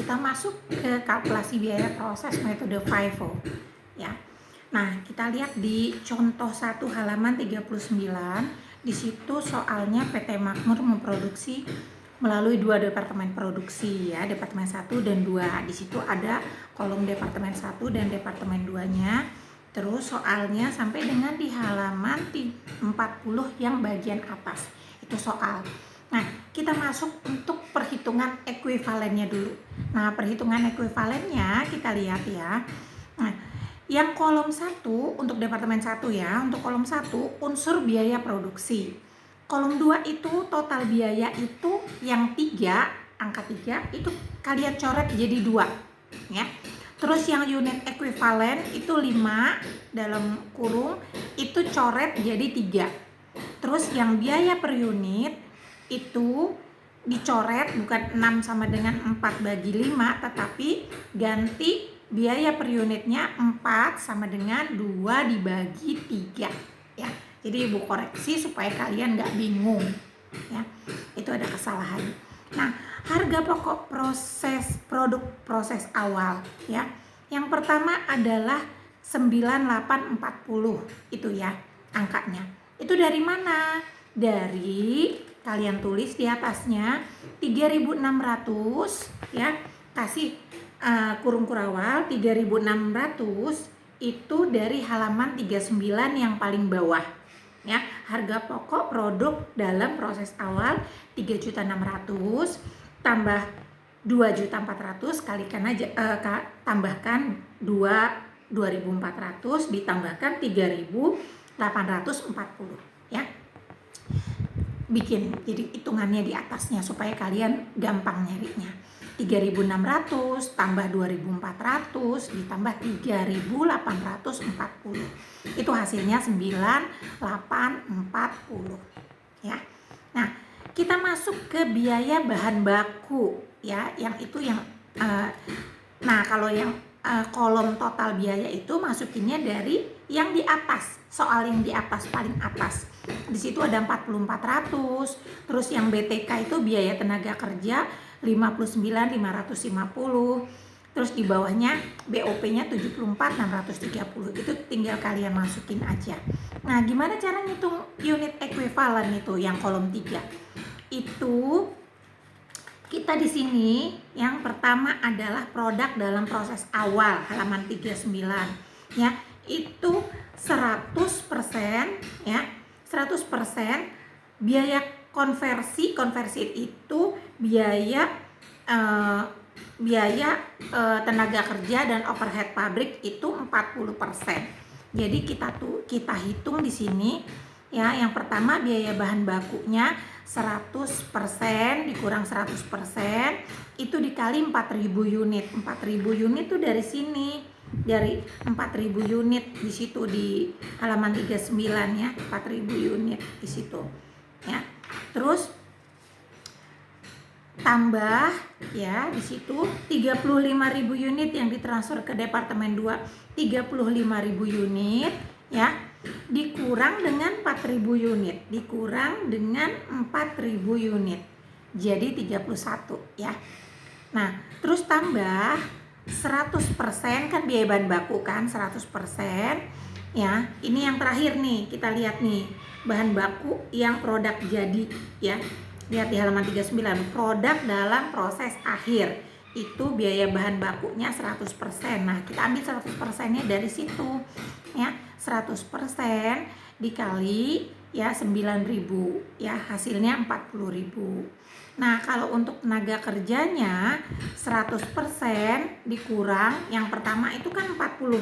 kita masuk ke kalkulasi biaya proses metode FIFO ya. Nah, kita lihat di contoh 1 halaman 39. Di situ soalnya PT Makmur memproduksi melalui 2 departemen produksi ya, departemen 1 dan 2. Di situ ada kolom departemen 1 dan departemen 2-nya. Terus soalnya sampai dengan di halaman 40 yang bagian atas. Itu soal. Nah, kita masuk untuk perhitungan ekuivalennya dulu. Nah, perhitungan ekuivalennya kita lihat ya. Nah, yang kolom 1 untuk departemen 1 ya, untuk kolom 1 unsur biaya produksi. Kolom 2 itu total biaya itu yang 3, angka 3 itu kalian coret jadi 2 ya. Terus yang unit ekuivalen itu 5 dalam kurung itu coret jadi 3. Terus yang biaya per unit itu dicoret bukan 6 sama dengan 4 bagi 5, tetapi ganti biaya per unitnya 4 sama dengan 2 dibagi 3 ya. Jadi ibu koreksi supaya kalian nggak bingung ya. Itu ada kesalahan. Nah, harga pokok produk proses awal ya. Yang pertama adalah 9840 itu ya angkanya. Itu dari mana? Dari kalian tulis di atasnya 3600 ya. Kasih kurung kurawal 3600 itu dari halaman 39 yang paling bawah ya. Harga pokok produk dalam proses awal 3.600 tambah 2.400 kalikan aja tambahkan 2.400 ditambahkan 3.840 ya. Bikin jadi hitungannya di atasnya supaya kalian gampang nyarinya. 3.600 tambah 2.400 ditambah 3.840. Itu hasilnya 9.840 ya. Nah, kita masuk ke biaya bahan baku ya, yang itu yang nah kalau yang kolom total biaya itu masukinnya dari yang di atas, soal yang di atas paling atas. Di situ ada 4400, terus yang BTK itu biaya tenaga kerja 59.550. Terus di bawahnya BOP-nya 74.630. Itu tinggal kalian masukin aja. Nah, gimana cara ngitung unit ekuivalen itu yang kolom 3? Itu kita di sini yang pertama adalah produk dalam proses awal halaman 39 ya. Itu 100% ya. 100% biaya konversi itu biaya tenaga kerja dan overhead pabrik itu 40%. Jadi kita hitung di sini ya. Yang pertama biaya bahan bakunya 100% dikurang 100% itu dikali 4.000 unit. 4.000 unit tuh dari sini, dari 4.000 unit di situ di halaman 39 ya, 4.000 unit di situ ya. Terus tambah ya di situ 35.000 unit yang ditransfer ke departemen 2, 35.000 unit ya, dikurang dengan 4.000 unit, dikurang dengan 4.000 unit. Jadi 31 ya. Nah, terus tambah 100% kan biaya bahan baku kan 100% ya. Ini yang terakhir nih, kita lihat nih bahan baku yang produk jadi ya. Lihat di halaman 39, produk dalam proses akhir itu biaya bahan bakunya 100%. Nah, kita ambil 100%-nya dari situ ya. 100% dikali ya 9.000 ya, hasilnya 40.000. Nah, kalau untuk tenaga kerjanya 100% dikurang yang pertama itu kan 4.000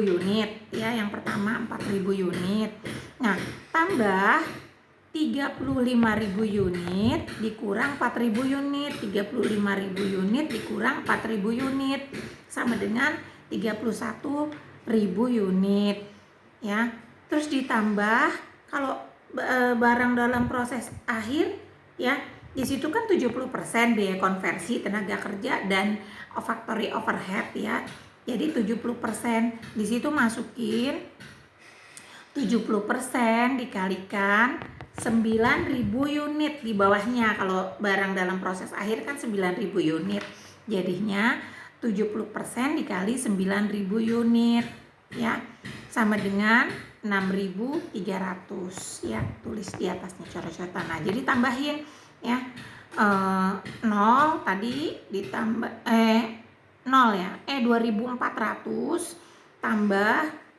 unit ya, yang pertama 4.000 unit. Nah, tambah 35.000 unit dikurang 4.000 unit, 35.000 unit dikurang 4.000 unit sama dengan 31.000 unit ya. Terus ditambah kalau barang dalam proses akhir ya, di situ kan 70% biaya konversi tenaga kerja dan factory overhead ya. Jadi 70% di situ masukin 70% dikalikan 9.000 unit di bawahnya. Kalau barang dalam proses akhir kan 9.000 unit. Jadinya 70% dikali 9.000 unit ya. Sama dengan 6.300 ya. Tulis di atasnya coret-coretan. Nah, jadi tambahin ya. 0 tadi ditambah 0 ya. 2.400 tambah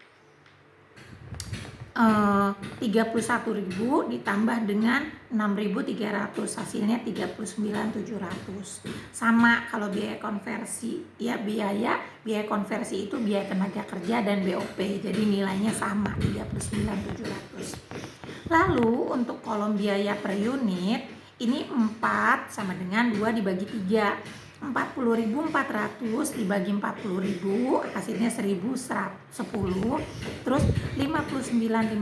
31.000 ditambah dengan 6.300, hasilnya 39.700. Sama kalau biaya konversi ya, biaya konversi itu biaya tenaga kerja dan BOP, jadi nilainya sama 39.700. Lalu untuk kolom biaya per unit ini 4 sama dengan 2 dibagi 3. 40.400 dibagi 40.000 hasilnya 1.110. Terus 59.550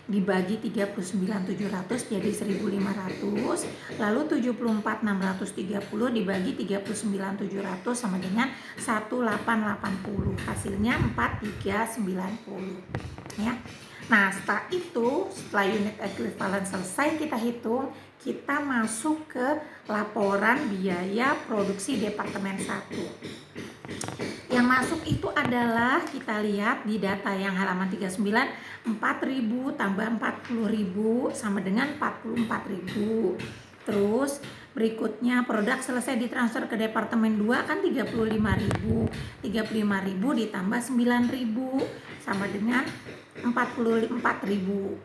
dibagi 39.700 jadi 1.500. Lalu 74.630 dibagi 39.700 sama dengan 1.880, hasilnya 4.390 ya. Nah, setelah itu, setelah unit ekuivalen selesai kita hitung, kita masuk ke laporan biaya produksi Departemen 1. Yang masuk itu adalah, kita lihat di data yang halaman 39, 4.000 tambah 40.000 sama dengan 44.000. Terus berikutnya produk selesai ditransfer ke Departemen 2 kan 35.000. 35.000 ditambah 9.000 sama dengan 44.000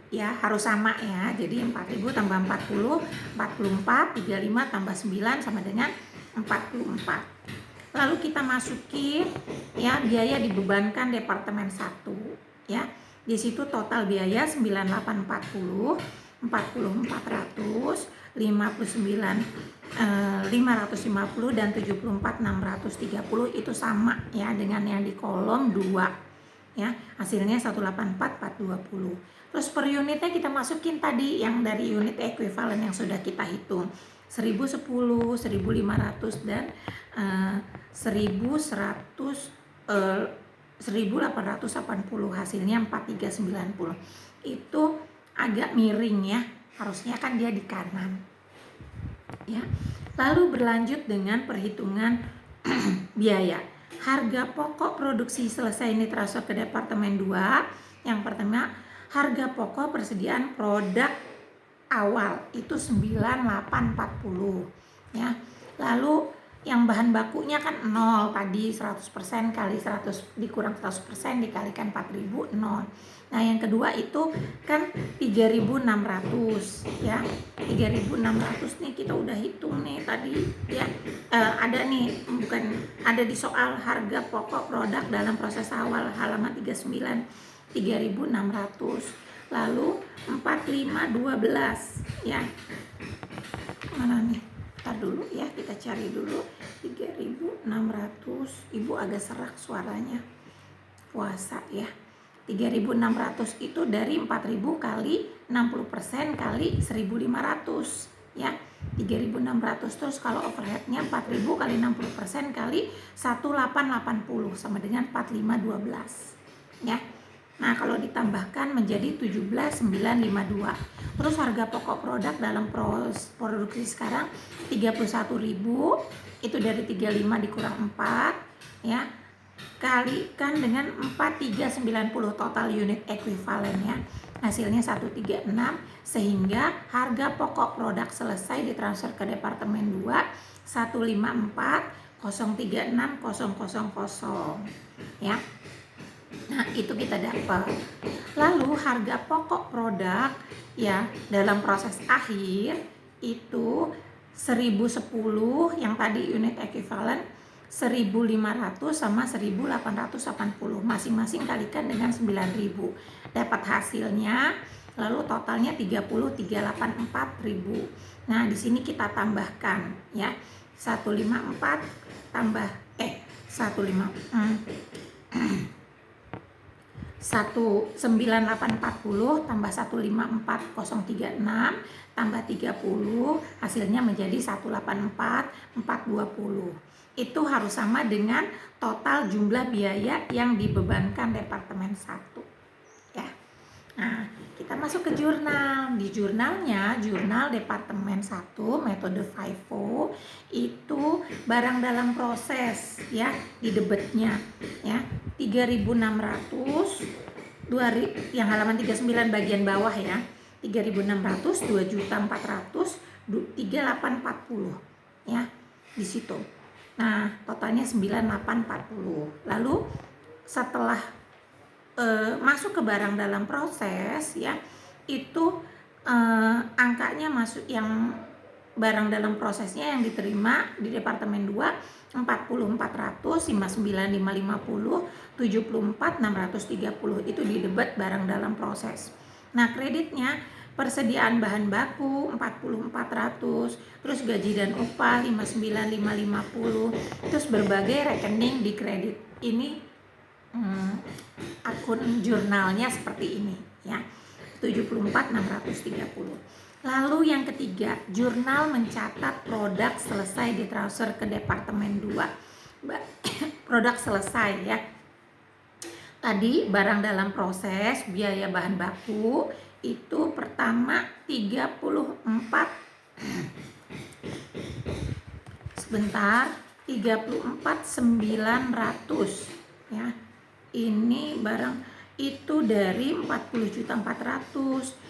ya, harus sama ya. Jadi 4.000 tambah 40, 44, 35 tambah 9 sama dengan 44. Lalu kita masukin ya biaya dibebankan Departemen 1 ya. Di situ total biaya 9840, 40.400, 59.550 dan 74.630 itu sama ya dengan yang di kolom 2. Ya, hasilnya 184.420. Terus per unitnya kita masukin tadi yang dari unit ekuivalen yang sudah kita hitung. 1.010, 1.500 dan 1.880, hasilnya 4.390. Itu agak miring ya, harusnya kan dia di kanan ya. Lalu berlanjut dengan perhitungan biaya. Harga pokok produksi selesai ini transfer ke Departemen 2. Yang pertama, harga pokok persediaan produk awal itu 9840 ya. Lalu yang bahan bakunya kan 0 tadi, 100% kali 100 dikurang 100% dikalikan 4.000, 0. Nah, yang kedua itu kan 3.600 ya. 3.600 nih kita udah hitung nih tadi ya. Ada nih, bukan ada di soal harga pokok produk dalam proses awal halaman 39, 3.600. Lalu 4512 ya. Mana nih? Ntar dulu ya, kita cari dulu. 3.600. Ibu agak serak suaranya, puasa ya. 3.600 itu dari 4.000 kali 60% kali 1.500 ya. 3.600. Terus kalau overheadnya 4.000 kali 60% kali 1.880 sama dengan 4.512 ya. Nah, kalau ditambahkan menjadi 17.952. Terus harga pokok produk dalam produksi sekarang 31.000, itu dari 35 dikurang 4 ya. Kalikan dengan 4.390 total unit ekuivalen ya. Hasilnya 136, sehingga harga pokok produk selesai ditransfer ke Departemen 2 154.036.000 ya. Nah, itu kita dapat. Lalu harga pokok produk ya dalam proses akhir itu 1.010 yang tadi unit ekuivalen, 1.500 sama 1.880 masing-masing kalikan dengan 9.000. Dapat hasilnya, lalu totalnya 30.384.000. Nah, di sini kita tambahkan ya. 154 tambah 19840 tambah 154036 tambah 30, hasilnya menjadi 184.420. Itu harus sama dengan total jumlah biaya yang dibebankan Departemen 1 ya. Nah, kita kita masuk ke jurnal. Di jurnalnya, jurnal Departemen 1 metode FIFO itu barang dalam proses ya, di debitnya ya 3.600, yang halaman 39 bagian bawah ya, 3.600, 2.400, 3840 ya di situ. Nah, totalnya 9840. Lalu setelah masuk ke barang dalam proses ya, itu angkanya masuk yang barang dalam prosesnya yang diterima di Departemen 2 40.400, 59.550, 74.630 itu di debit barang dalam proses. Nah, kreditnya persediaan bahan baku 40.400, terus gaji dan upah 59.550, terus berbagai rekening di kredit. Ini akun jurnalnya seperti ini ya, 74.630. Lalu yang ketiga, jurnal mencatat produk selesai ditransfer ke Departemen 2. Produk selesai ya. Tadi barang dalam proses, biaya bahan baku itu pertama 34.900 ya. Ini barang itu dari 40.400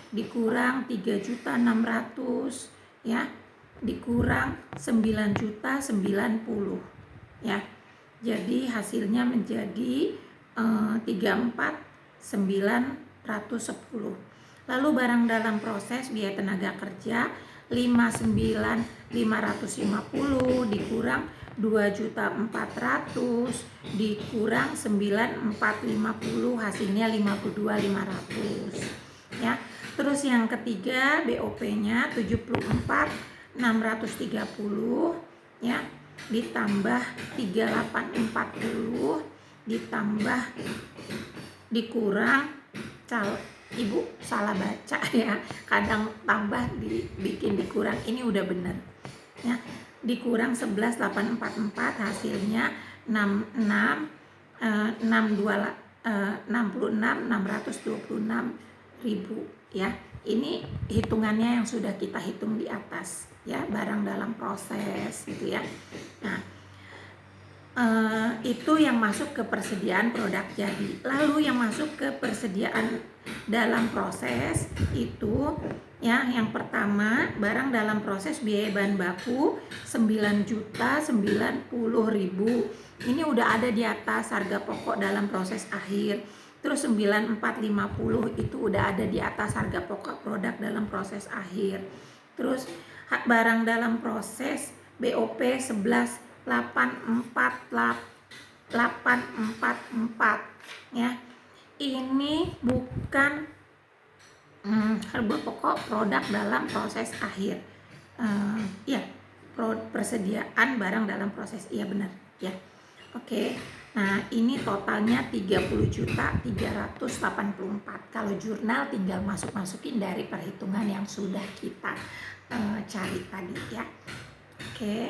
dikurang 3.600 ya, dikurang 9.090 ya. Jadi hasilnya menjadi 34.910. Lalu barang dalam proses biaya tenaga kerja 59.550 dikurang 2.400 dikurang 9.450, hasilnya 52.500 ya. Terus yang ketiga BOP-nya 74.630 ya, ditambah 3840 ditambah dikurang Ibu salah baca ya, kadang tambah dibikin dikurang, ini udah bener ya, dikurang 11.844, hasilnya 66.626.000 ya. Ini hitungannya yang sudah kita hitung di atas ya, barang dalam proses gitu ya. Nah, itu yang masuk ke persediaan produk jadi. Lalu yang masuk ke persediaan dalam proses itu ya, yang pertama barang dalam proses biaya bahan baku 9.090.000. Ini udah ada di atas harga pokok dalam proses akhir. Terus 9.450 itu udah ada di atas harga pokok produk dalam proses akhir. Terus barang dalam proses BOP 11.844 ya. Ini bukan harga pokok produk dalam proses akhir. Ya, persediaan barang dalam proses, iya benar ya. Oke. Nah, ini totalnya 30.384. Kalau jurnal tinggal masukin dari perhitungan yang sudah kita cari tadi ya. Oke.